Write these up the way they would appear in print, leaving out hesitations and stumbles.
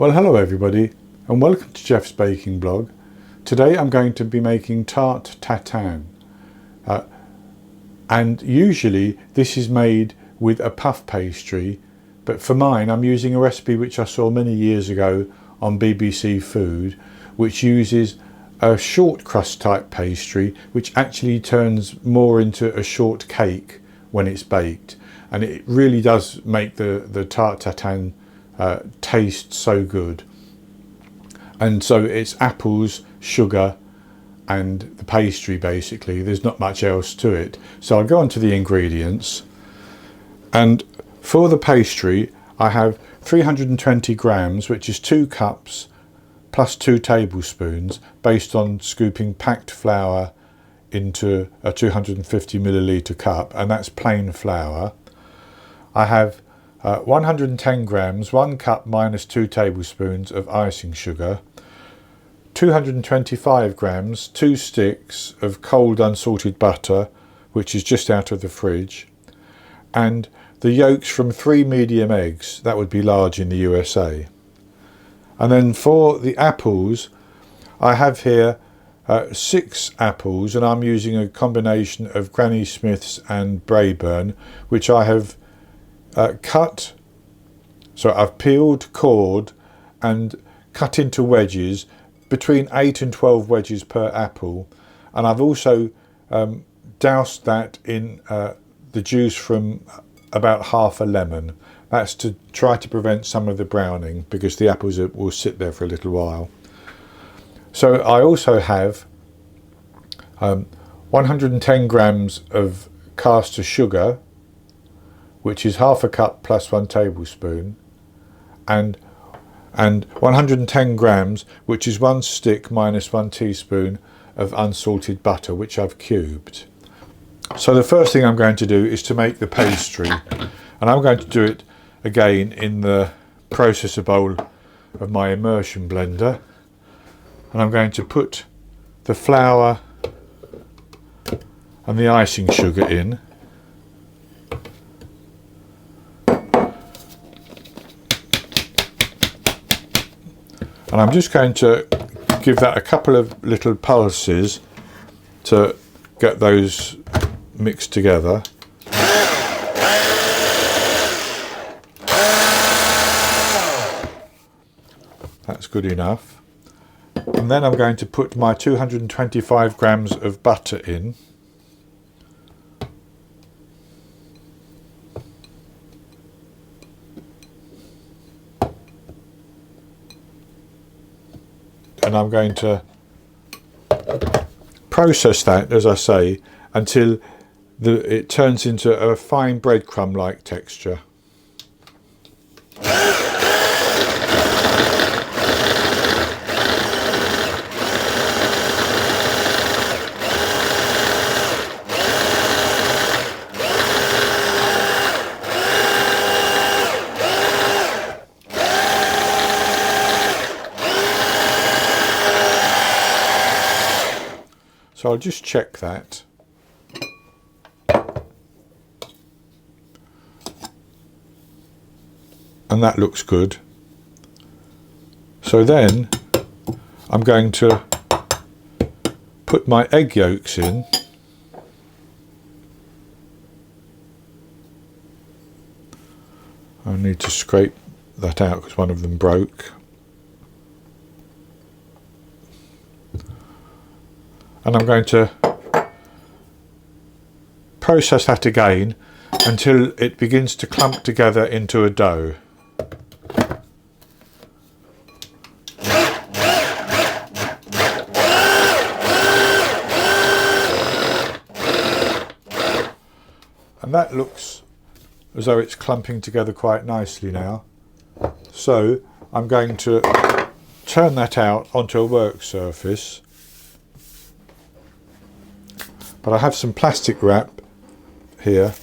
Well, hello everybody and welcome to Jeff's Baking Blog. Today I'm going to be making Tarte Tatin, and usually this is made with a puff pastry, but for mine I'm using a recipe which I saw many years ago on BBC Food, which uses a short crust type pastry which actually turns more into a shortcake when it's baked, and it really does make the Tarte Tatin taste so good. And so it's apples, sugar and the pastry basically. There's not much else to it. So I'll go on to the ingredients, and for the pastry I have 320 grams, which is 2 cups plus 2 tablespoons, based on scooping packed flour into a 250 milliliter cup, and that's plain flour. I have 110 grams, 1 cup minus 2 tablespoons of icing sugar, 225 grams, 2 sticks of cold unsalted butter, which is just out of the fridge, and the yolks from 3 medium eggs, that would be large in the USA. And then for the apples, I have here 6 apples, and I'm using a combination of Granny Smith's and Braeburn, which I have cut. So I've peeled, cored and cut into wedges, between 8 and 12 wedges per apple, and I've also doused that in the juice from about half a lemon. That's to try to prevent some of the browning, because the apples will sit there for a little while. So I also have 110 grams of caster sugar, which is half a cup plus 1 tablespoon, and 110 grams, which is 1 stick minus 1 teaspoon of unsalted butter, which I've cubed. So the first thing I'm going to do is to make the pastry, and I'm going to do it again in the processor bowl of my immersion blender, and I'm going to put the flour and the icing sugar in. And I'm just going to give that a couple of little pulses to get those mixed together. That's good enough. And then I'm going to put my 225 grams of butter in. And I'm going to process that, as I say, until it turns into a fine breadcrumb-like texture. So I'll just check that. And that looks good. So then I'm going to put my egg yolks in. I need to scrape that out because one of them broke. And I'm going to process that again until it begins to clump together into a dough. And that looks as though it's clumping together quite nicely now. So I'm going to turn that out onto a work surface. But I have some plastic wrap here.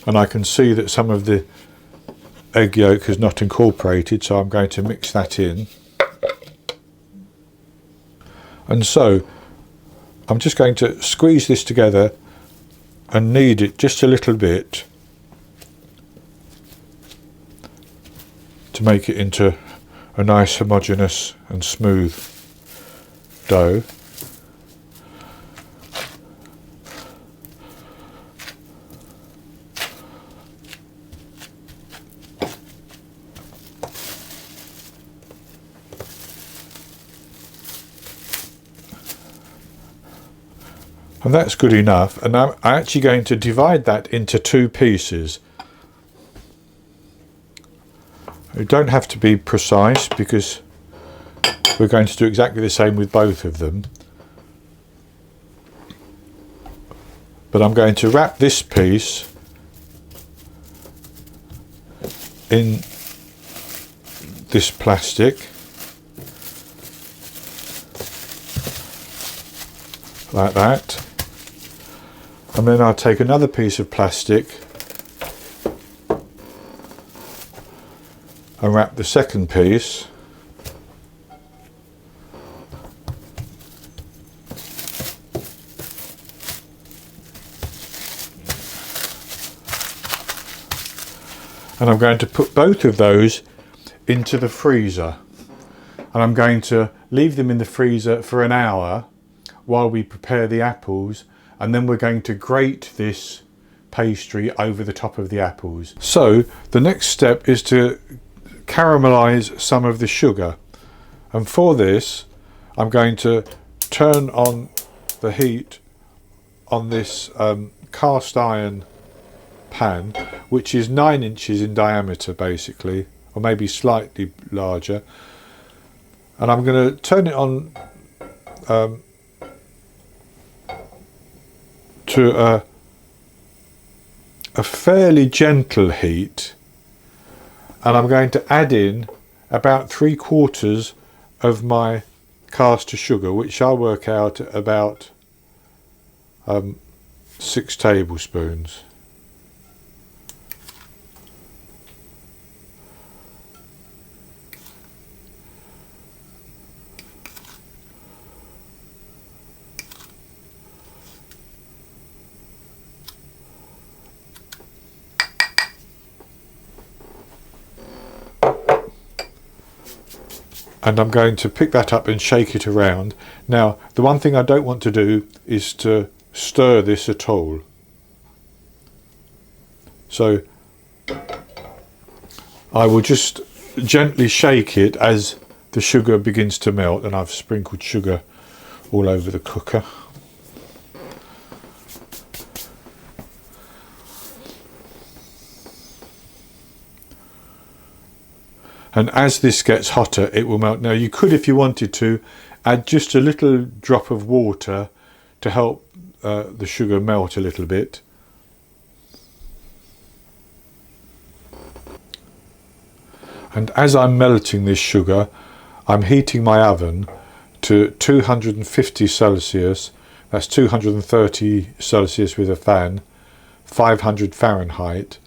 And I can see that some of the egg yolk is not incorporated, so I'm going to mix that in. And so I'm just going to squeeze this together and knead it just a little bit to make it into a nice homogeneous and smooth dough. And that's good enough, and I'm actually going to divide that into two pieces. You don't have to be precise because we're going to do exactly the same with both of them. But I'm going to wrap this piece in this plastic, like that. And then I'll take another piece of plastic and wrap the second piece. And I'm going to put both of those into the freezer. And I'm going to leave them in the freezer for an hour while we prepare the apples, and then we're going to grate this pastry over the top of the apples. So the next step is to caramelize some of the sugar, and for this I'm going to turn on the heat on this cast iron pan, which is 9 inches in diameter basically, or maybe slightly larger, and I'm going to turn it on to a fairly gentle heat, and I'm going to add in about 3/4 of my caster sugar, which I'll work out at about 6 tablespoons. And I'm going to pick that up and shake it around. Now, the one thing I don't want to do is to stir this at all. So I will just gently shake it as the sugar begins to melt, and I've sprinkled sugar all over the cooker. And as this gets hotter, it will melt. Now you could, if you wanted to, add just a little drop of water to help the sugar melt a little bit. And as I'm melting this sugar, I'm heating my oven to 250 Celsius, that's 230 Celsius with a fan, 500 Fahrenheit,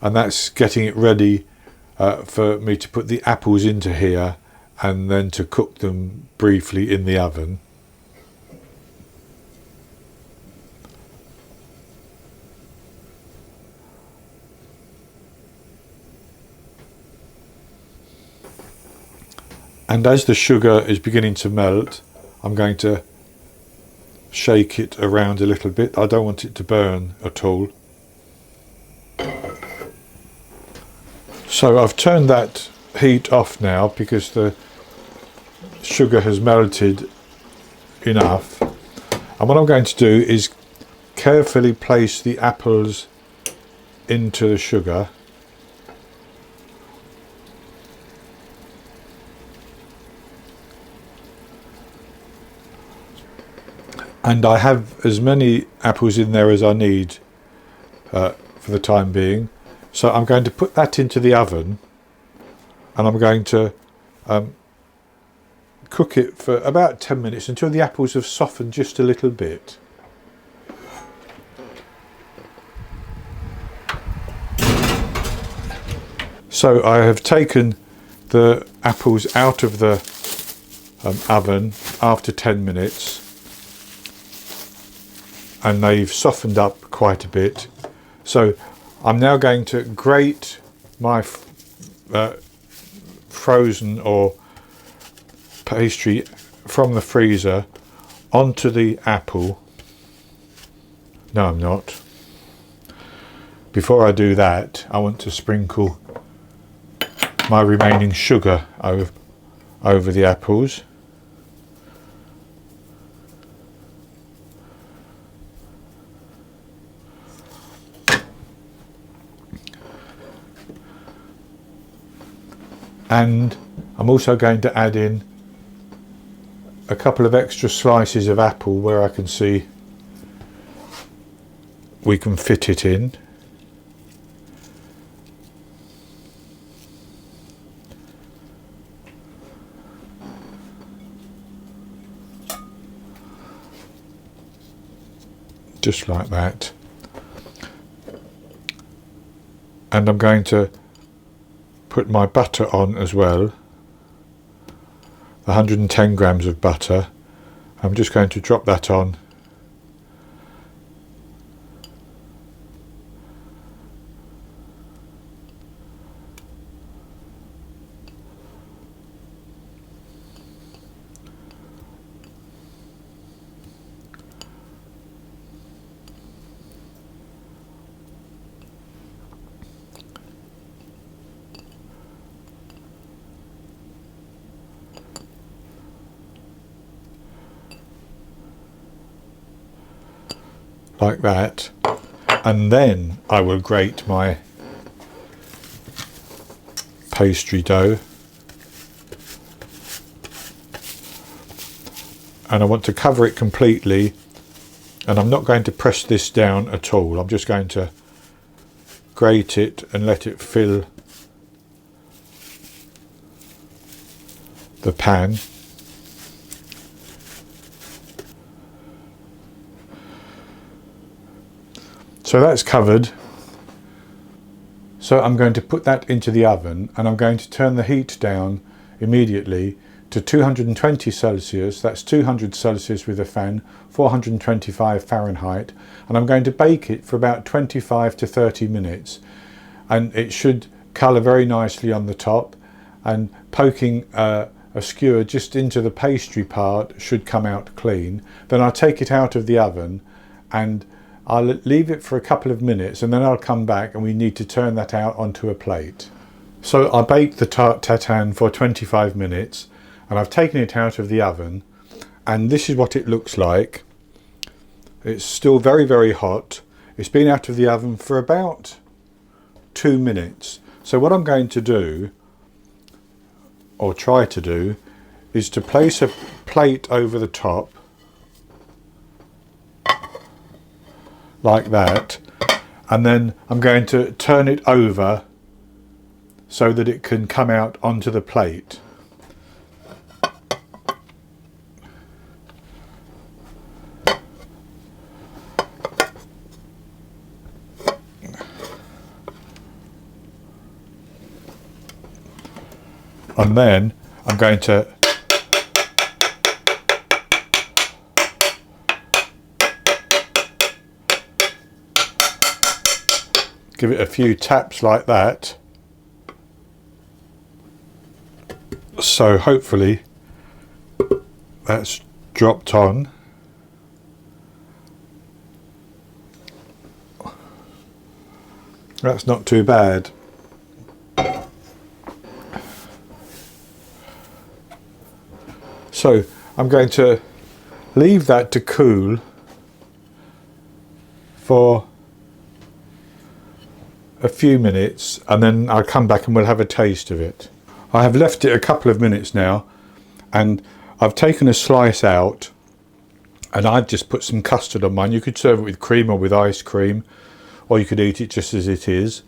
and that's getting it ready for me to put the apples into here and then to cook them briefly in the oven. And as the sugar is beginning to melt, I'm going to shake it around a little bit. I don't want it to burn at all. So I've turned that heat off now because the sugar has melted enough. And what I'm going to do is carefully place the apples into the sugar. And I have as many apples in there as I need for the time being. So I'm going to put that into the oven, and I'm going to cook it for about 10 minutes until the apples have softened just a little bit. So I have taken the apples out of the oven after 10 minutes, and they've softened up quite a bit. So I'm now going to grate my frozen or pastry from the freezer onto the apple. No, I'm not. Before I do that, I want to sprinkle my remaining sugar over the apples. And I'm also going to add in a couple of extra slices of apple where I can see we can fit it in. Just like that. And I'm going to put my butter on as well, 110 grams of butter. I'm just going to drop that on. Like that, and then I will grate my pastry dough, and I want to cover it completely, and I'm not going to press this down at all. I'm just going to grate it and let it fill the pan. So that's covered. So I'm going to put that into the oven, and I'm going to turn the heat down immediately to 220 Celsius. That's 200 Celsius with a fan, 425 Fahrenheit. And I'm going to bake it for about 25 to 30 minutes. And it should colour very nicely on the top, and poking a skewer just into the pastry part should come out clean. Then I'll take it out of the oven and I'll leave it for a couple of minutes, and then I'll come back and we need to turn that out onto a plate. So I baked the Tarte Tatin for 25 minutes and I've taken it out of the oven, and this is what it looks like. It's still very, very hot. It's been out of the oven for about 2 minutes. So what I'm going to do, or try to do, is to place a plate over the top like that, and then I'm going to turn it over so that it can come out onto the plate. And then I'm going to give it a few taps like that. So hopefully that's dropped on. That's not too bad. So I'm going to leave that to cool for a few minutes, and then I'll come back and we'll have a taste of it. I have left it a couple of minutes now, and I've taken a slice out, and I've just put some custard on mine. You could serve it with cream or with ice cream, or you could eat it just as it is.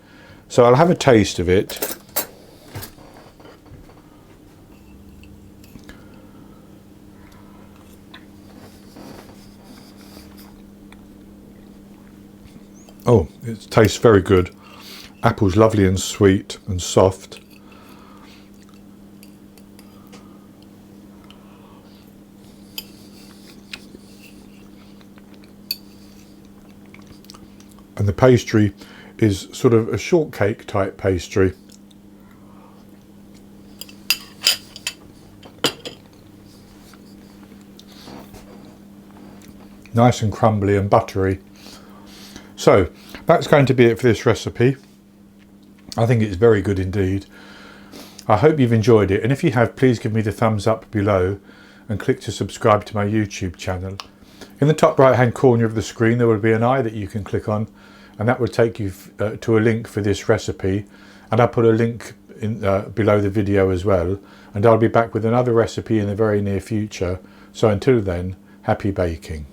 So I'll have a taste of it. Oh, it tastes very good. Apple's lovely and sweet and soft. And the pastry is sort of a shortcake type pastry. Nice and crumbly and buttery. So that's going to be it for this recipe. I think it's very good indeed. I hope you've enjoyed it, and if you have, please give me the thumbs up below and click to subscribe to my YouTube channel. In the top right hand corner of the screen there will be an eye that you can click on, and that will take you to a link for this recipe, and I'll put a link in, below the video as well, and I'll be back with another recipe in the very near future. So until then, happy baking.